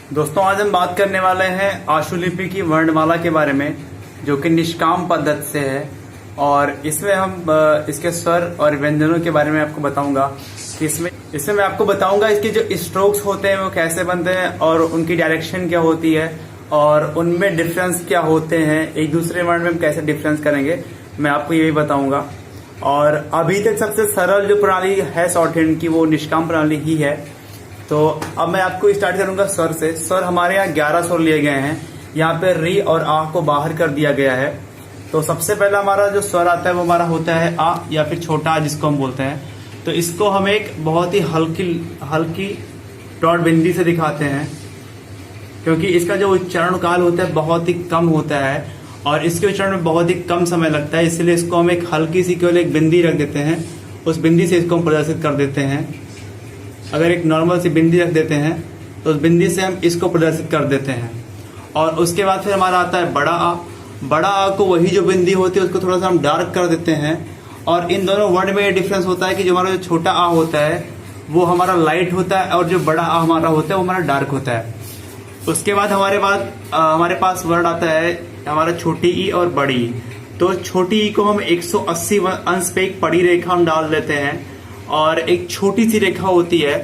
दोस्तों, आज हम बात करने वाले हैं आशुलिपि की वर्णमाला के बारे में, जो कि निष्काम पद्धति से है। और इसमें हम इसके स्वर और व्यंजनों के बारे में आपको बताऊंगा कि इसमें मैं आपको बताऊंगा इसके जो स्ट्रोक्स होते हैं वो कैसे बनते हैं और उनकी डायरेक्शन क्या होती है और उनमें डिफरेंस क्या होते हैं, एक दूसरे वर्ण में हम कैसे डिफरेंस करेंगे, मैं आपको यही बताऊंगा। और अभी तक सबसे सरल जो प्रणाली है शॉर्ट हैंड की, वो निष्काम प्रणाली ही है। तो अब मैं आपको स्टार्ट करूंगा स्वर से। स्वर हमारे यहाँ 11 स्वर लिए गए हैं। यहाँ पे री और आ को बाहर कर दिया गया है। तो सबसे पहला हमारा जो स्वर आता है वो हमारा होता है आ, या फिर छोटा आ जिसको हम बोलते हैं। तो इसको हम एक बहुत ही हल्की डॉट बिंदी से दिखाते हैं, क्योंकि इसका जो उच्चारण काल होता है बहुत ही कम होता है और इसके उच्चारण में बहुत ही कम समय लगता है। इसलिए इसको हम एक हल्की सी केवल एक बिंदी रख देते हैं, उस बिंदी से इसको हम प्रदर्शित कर देते हैं। अगर एक नॉर्मल सी बिंदी रख देते हैं तो उस बिंदी से हम इसको प्रदर्शित कर देते हैं। और उसके बाद फिर हमारा आता है बड़ा आ। बड़ा आ को वही जो बिंदी होती है उसको थोड़ा सा हम डार्क कर देते हैं। और इन दोनों वर्ड में ये डिफरेंस होता है कि जो हमारा जो छोटा आ होता है वो हमारा लाइट होता है और जो बड़ा आ हमारा होता है वो हमारा डार्क होता है। उसके बाद हमारे पास वर्ड आता है हमारा छोटी ई और बड़ी ई। तो छोटी ई को हम 180 अंश पे एक पड़ी रेखा हम डाल देते हैं और एक छोटी सी रेखा होती है,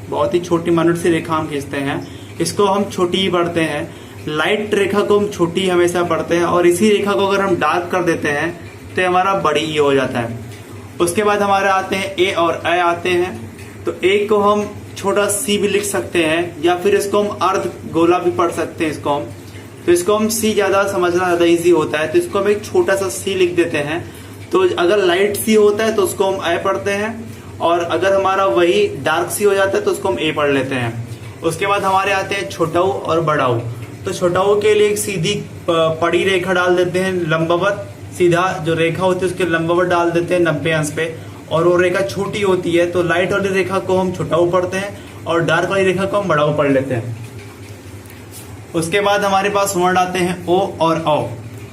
बहुत ही छोटी मिनट सी रेखा हम खींचते हैं, इसको हम छोटी ई पढ़ते हैं। लाइट रेखा को हम छोटी हमेशा पढ़ते हैं और इसी रेखा को अगर हम डार्क कर देते हैं तो हमारा बड़ी ई हो जाता है। उसके बाद हमारे आते हैं ए और ए आते हैं। तो ए को हम छोटा सी भी लिख सकते हैं या फिर इसको हम अर्ध गोला भी पढ़ सकते हैं। इसको हम सी ज्यादा समझना ज्यादा इजी होता है, तो इसको हम एक छोटा सा सी लिख देते हैं। तो अगर लाइट सी होता है तो उसको हम ए पढ़ते हैं और अगर हमारा वही डार्क सी हो जाता है तो उसको हम ए पढ़ लेते हैं। उसके बाद हमारे आते हैं छोटाऊ और बड़ाऊ। तो छोटाऊ के लिए एक सीधी पड़ी रेखा डाल देते हैं, लंबवत सीधा जो रेखा होती है उसके लंबवत डाल देते हैं 90 अंश पे, और वो रेखा छोटी होती है तो लाइट वाली रेखा को हम छोटाऊ पढ़ते हैं और डार्क वाली रेखा को हम बड़ाऊ पढ़ लेते हैं। उसके बाद हमारे पास वर्ण आते हैं ओ और औ।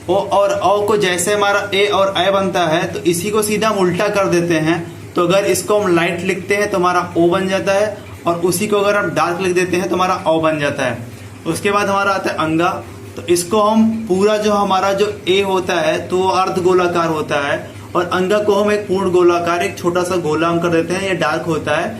ओ और औ को जैसे हमारा ए और ए बनता है तो इसी को सीधा हम उल्टा कर देते हैं। तो अगर इसको हम लाइट लिखते हैं तो हमारा ओ बन जाता है और उसी को अगर हम डार्क लिख देते हैं तो हमारा औ बन जाता है। उसके बाद हमारा आता है अंगा। तो इसको हम पूरा जो हमारा जो ए होता है तो वो अर्ध गोलाकार होता है और अंगा को हम एक पूर्ण गोलाकार एक छोटा सा गोला हम कर देते हैं, ये डार्क होता है,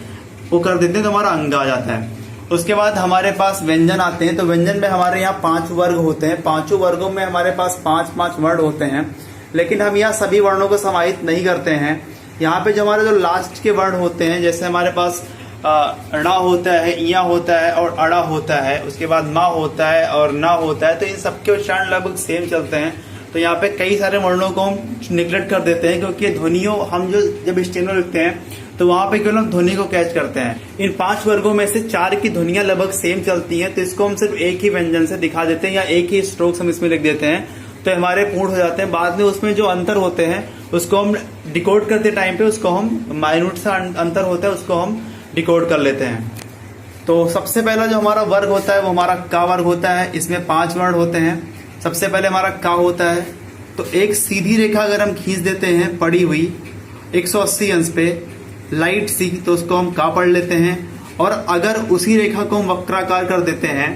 वो कर देते हैं तो हमारा अंगा आ जाता है। उसके बाद हमारे पास व्यंजन आते हैं। तो व्यंजन में हमारे यहाँ 5 वर्ग होते हैं। 5 वर्गों में हमारे पास 5-5 वर्ण होते हैं, लेकिन हम यहाँ सभी वर्णों को समाहित नहीं करते हैं। यहाँ पे जो हमारे जो लास्ट के वर्ण होते हैं, जैसे हमारे पास णा होता है, इया होता है और अड़ा होता है, उसके बाद मा होता है और ना होता है, तो इन सबके उच्चारण लगभग सेम चलते हैं। तो यहाँ पे कई सारे वर्णों को हम निगलेक्ट कर देते हैं, क्योंकि ध्वनियों हम जब स्टेनो लिखते हैं तो वहां पे केवल हम ध्वनि को कैच करते हैं। इन 5 वर्गों में से 4 की ध्वनियां लगभग सेम चलती हैं, तो इसको हम सिर्फ एक ही व्यंजन से दिखा देते हैं या एक ही स्ट्रोक्स हम इसमें लिख देते हैं, तो हमारे पूर्ण हो जाते हैं। बाद में उसमें जो अंतर होते हैं उसको हम डिकोड करते टाइम पे उसको हम माइन्यूट सा अंतर होता है उसको हम डिकोड कर लेते हैं। तो सबसे पहला जो हमारा वर्ग होता है वो हमारा का वर्ग होता है। इसमें 5 वर्ण होते हैं। सबसे पहले हमारा का होता है, तो एक सीधी रेखा अगर हम खींच देते हैं पड़ी हुई 180 अंश पे लाइट सी, तो उसको हम का पढ़ लेते हैं। और अगर उसी रेखा को हम वक्राकार कर देते हैं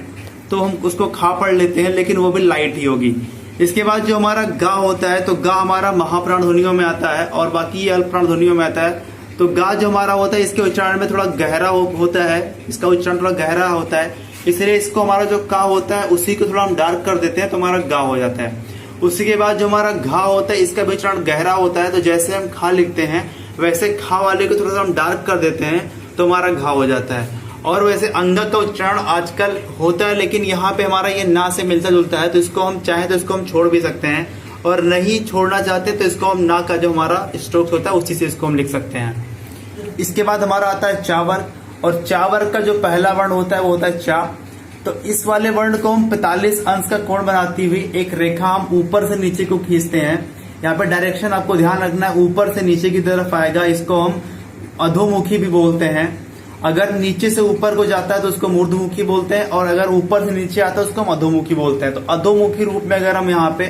तो हम उसको खा पढ़ लेते हैं, लेकिन वो भी लाइट ही होगी। इसके बाद जो हमारा गा होता है, तो गा हमारा महाप्राण ध्वनियों में आता है और बाकी ये अल्पप्राण ध्वनियों में आता है। तो गा जो हमारा होता है इसके उच्चारण में थोड़ा गहरा होता है, इसका उच्चारण थोड़ा गहरा होता है, इसलिए इसको हमारा जो का होता है उसी को थोड़ा हम डार्क कर देते हैं तो हमारा गा हो जाता है। उसी के बाद जो हमारा घा होता है इसका भी उच्चारण गहरा होता है, तो जैसे हम खा लिखते हैं वैसे खा वाले को थोड़ा सा हम डार्क कर देते हैं तो हमारा घा हो जाता है। और वैसे अंगा का उच्चारण आजकल होता है, लेकिन यहाँ पे हमारा ये ना से मिलता जुलता है, तो इसको हम चाहे तो इसको हम छोड़ भी सकते हैं और नहीं छोड़ना चाहते तो इसको हम ना का जो हमारा स्ट्रोक्स होता है उसी से इसको हम लिख सकते हैं। इसके बाद हमारा आता है चा वर्ग, और चा वर्ग का जो पहला वर्ण होता है वो होता है चा। तो इस वाले वर्ण को हम 45 अंश का कोण बनाती हुई एक रेखा हम ऊपर से नीचे को खींचते हैं। यहाँ पे डायरेक्शन आपको ध्यान रखना है, ऊपर से नीचे की तरफ आएगा, इसको हम अधोमुखी भी बोलते हैं। अगर नीचे से ऊपर को जाता है तो उसको मूर्धमुखी बोलते हैं, और अगर ऊपर से नीचे आता है उसको हम अधोमुखी बोलते हैं। तो अधोमुखी रूप में अगर हम यहाँ पे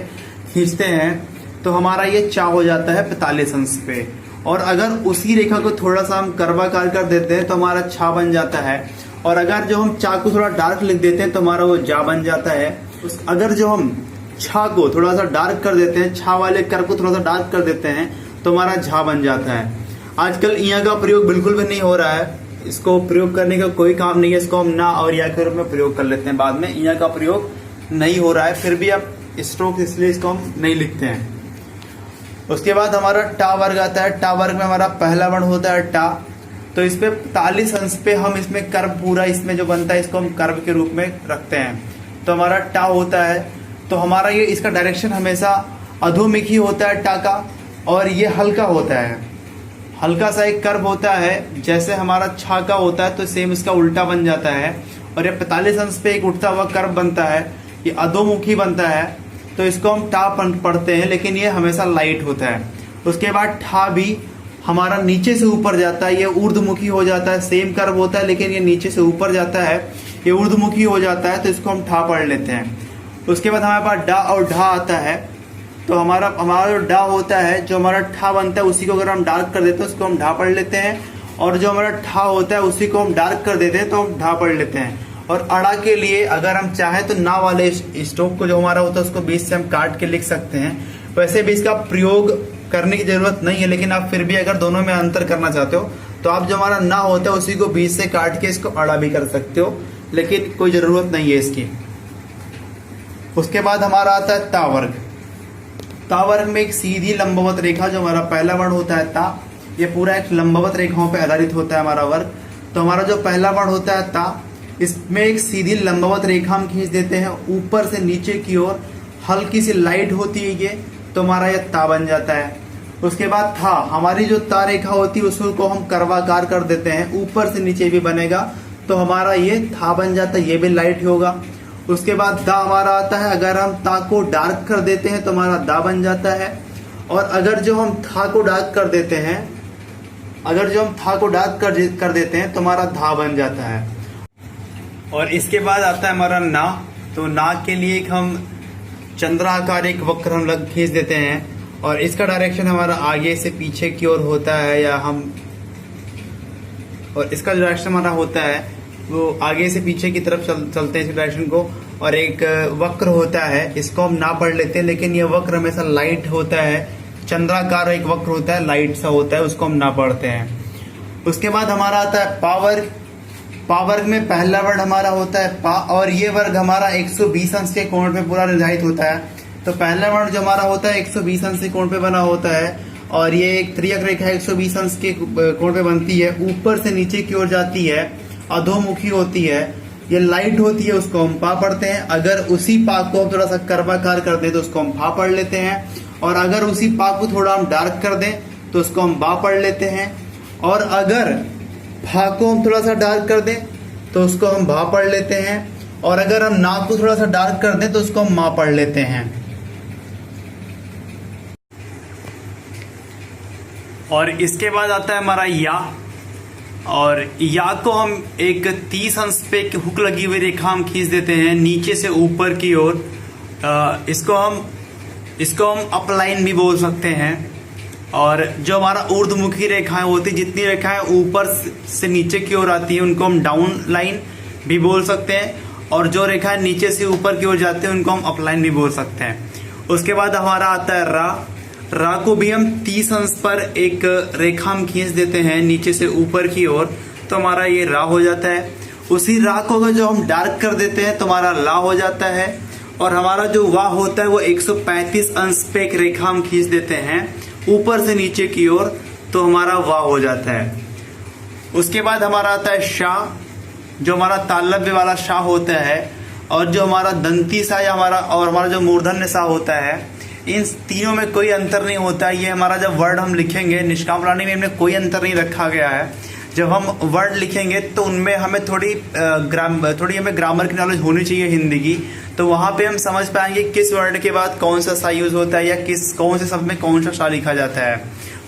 खींचते हैं तो हमारा ये चा हो जाता है 45 अंश पे। और अगर उसी रेखा को थोड़ा सा हम कर्वाकार कर देते हैं तो हमारा छा बन जाता है। और अगर जो हम चा को थोड़ा डार्क लिख देते हैं तो हमारा वो जा बन जाता है। अगर जो हम छा को थोड़ा सा डार्क कर देते हैं, छा वाले कर को थोड़ा सा डार्क कर देते हैं तो हमारा झा बन जाता है। आजकल इया का प्रयोग बिल्कुल भी नहीं हो रहा है, इसको प्रयोग करने का कोई काम नहीं है। इसको हम ना और या के रूप में प्रयोग कर लेते हैं, बाद में इया का प्रयोग नहीं हो रहा है। फिर भी अब स्ट्रोक इसलिए इसको हम नहीं लिखते हैं। उसके बाद हमारा टा वर्ग आता है। टा वर्ग में हमारा पहला वर्ण होता है टा। तो इस पे 45 अंश पे हम इसमें कर्व पूरा इसमें जो बनता है इसको हम कर्व के रूप में रखते हैं। तो हमारा टा होता है, तो हमारा ये इसका डायरेक्शन हमेशा अधोमुखी होता है टा का, और ये हल्का होता है, हल्का सा एक कर्व होता है। जैसे हमारा छा का होता है तो सेम इसका उल्टा बन जाता है, और ये 45 अंश पे एक उठता हुआ कर्व बनता है, ये अधोमुखी बनता है। तो इसको हम टा पढ़ते हैं, लेकिन ये हमेशा लाइट होता है। उसके बाद ठा भी हमारा नीचे से ऊपर जाता है, ये ऊर्ध्वमुखी हो जाता है। सेम कर्व होता है लेकिन ये नीचे से ऊपर जाता है, ये ऊर्ध्वमुखी हो जाता है, तो इसको हम ठा पढ़ लेते हैं। उसके बाद हमारे पास डा और ढा आता है। तो हमारा जो डा होता है, जो हमारा ठा बनता है उसी को अगर हम डार्क कर देते हैं उसको हम ढा पढ़ लेते हैं, और जो हमारा ठा होता है उसी को हम डार्क कर देते हैं तो हम ढा पढ़ लेते हैं। और अड़ा के लिए अगर हम चाहें तो ना वाले स्ट्रोक को जो हमारा होता है उसको बीच से हम काट के लिख सकते हैं। वैसे भी इसका प्रयोग करने की जरूरत नहीं है, लेकिन आप फिर भी अगर दोनों में अंतर करना चाहते हो तो आप जो हमारा ना होता है उसी को बीच से काट के इसको अड़ा भी कर सकते हो, लेकिन कोई जरूरत नहीं है इसकी। उसके बाद हमारा आता है ता वर्ग। ता वर्ग में एक सीधी लंबवत रेखा, जो हमारा पहला वर्ण होता है ता, ये पूरा एक लंबवत रेखाओं पे आधारित होता है हमारा वर्ग। तो हमारा जो पहला वर्ण होता है ता, इसमें एक सीधी लंबवत रेखा हम खींच देते हैं ऊपर से नीचे की ओर, हल्की सी लाइट होती है ये, तो हमारा ये ता बन जाता है। उसके बाद था, हमारी जो ता रेखा होती है उसको हम कर्वाकार कर देते हैं, ऊपर से नीचे भी बनेगा, तो हमारा ये था बन जाता है, ये भी लाइट होगा। उसके बाद दा हमारा आता है, अगर हम ता को डार्क कर देते हैं तो हमारा दा बन जाता है, और अगर जो हम था को डार्क कर देते हैं, अगर जो हम था को डार्क कर देते हैं तो हमारा धा बन जाता है। और इसके बाद आता है हमारा ना। तो ना के लिए एक हम चंद्राकार एक वक्र हम लग खींच देते हैं, और इसका डायरेक्शन हमारा आगे से पीछे की ओर होता है, या हम, और इसका डायरेक्शन हमारा होता है वो आगे से पीछे की तरफ चलते हैं इस डायरेक्शन को। और एक वक्र होता है, इसको हम ना पढ़ लेते हैं, लेकिन ये वक्र हमेशा लाइट होता है, चंद्राकार एक वक्र होता है, लाइट सा होता है, उसको हम ना पढ़ते हैं। उसके बाद हमारा आता है पा वर्ग। पा वर्ग में पहला वर्ण हमारा होता है पा, और ये वर्ग हमारा 120 अंश के कोण पे पूरा निर्धारित होता है। तो पहला वर्ण जो हमारा होता है 120 अंश के कोण पे बना होता है, और ये एक त्रियक रेखा 120 अंश के कोण पे बनती है, ऊपर से नीचे की ओर जाती है, अधोमुखी होती है, ये लाइट होती है, उसको हम पा पढ़ते हैं। अगर उसी पा को हम थोड़ा सा कर्वाकार कर दें तो उसको हम फा पढ़ लेते हैं, और अगर उसी पा को थोड़ा हम डार्क कर दें तो उसको हम बा पढ़ लेते हैं, और अगर फा को हम थोड़ा सा डार्क कर दें तो उसको हम भा पढ़ लेते हैं, और अगर हम ना को थोड़ा सा डार्क कर दें तो उसको हम मा पढ़ लेते हैं। और इसके बाद आता है हमारा या, और या को हम एक 30 अंश पे एक हुक लगी हुई रेखा हम खींच देते हैं नीचे से ऊपर की ओर। इसको हम अप लाइन भी बोल सकते हैं। और जो हमारा ऊर्ध्वमुखी रेखाएं होती, जितनी रेखाएं ऊपर से नीचे की ओर आती है उनको हम डाउन लाइन भी बोल सकते हैं, और जो रेखाएं नीचे से ऊपर की ओर जाते हैं उनको हम अप लाइन भी बोल सकते हैं। उसके बाद हमारा आता है रा। रा को भी हम 30 अंश पर एक रेखा हम खींच देते हैं नीचे से ऊपर की ओर, तो हमारा ये रा हो जाता है। उसी रा को अगर जो हम डार्क कर देते हैं तो हमारा ला हो जाता है। और हमारा जो वा होता है वो 135 अंश पे एक रेखा हम खींच देते हैं ऊपर से नीचे की ओर, तो हमारा वा हो जाता है। उसके बाद हमारा आता है शाह, जो हमारा तालव्य वाला शाह होता है, और जो हमारा दंती सा या हमारा जो मूर्धन्य सा होता है, इन तीनों में कोई अंतर नहीं होता है। ये हमारा जब वर्ड हम लिखेंगे, निष्काम प्राणी में इनमें कोई अंतर नहीं रखा गया है। जब हम वर्ड लिखेंगे तो उनमें हमें थोड़ी हमें ग्रामर की नॉलेज होनी चाहिए हिंदी की, तो वहां पे हम समझ पाएंगे किस वर्ड के बाद कौन सा सा यूज होता है, या कौन से शब्द में कौन सा सा लिखा जाता है।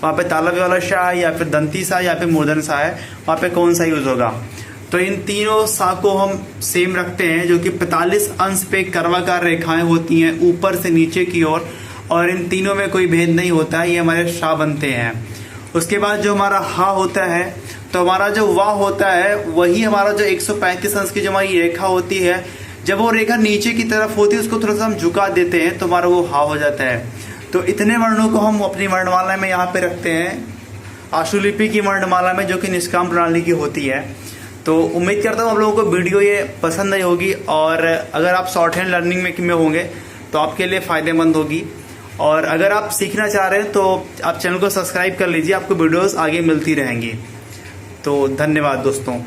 वहां पे तालव्य वाला सा या फिर दंती सा या फिर मूर्धन्य सा है, वहां पे कौन सा यूज होगा। तो इन तीनों सा को हम सेम रखते हैं, जो कि 45 अंश पे कर्वाकार रेखाएं होती हैं ऊपर से नीचे की ओर, और इन तीनों में कोई भेद नहीं होता है, ये हमारे शाह बनते हैं। उसके बाद जो हमारा हा होता है, तो हमारा जो वाह होता है वही हमारा जो 135 अंश की जो हमारी रेखा होती है, जब वो रेखा नीचे की तरफ होती है उसको थोड़ा सा हम झुका देते हैं तो हमारा वो हा हो जाता है। तो इतने वर्णों को हम अपनी वर्णमाला में यहाँ पे रखते हैं आशुलिपि की वर्णमाला में, जो कि निष्काम प्रणाली की होती है। तो उम्मीद करता हूँ आप लोगों को वीडियो ये पसंद आई होगी, और अगर आप शॉर्ट हैंड लर्निंग में होंगे तो आपके लिए फ़ायदेमंद होगी। और अगर आप सीखना चाह रहे हैं तो आप चैनल को सब्सक्राइब कर लीजिए, आपको वीडियोस आगे मिलती रहेंगी। तो धन्यवाद दोस्तों।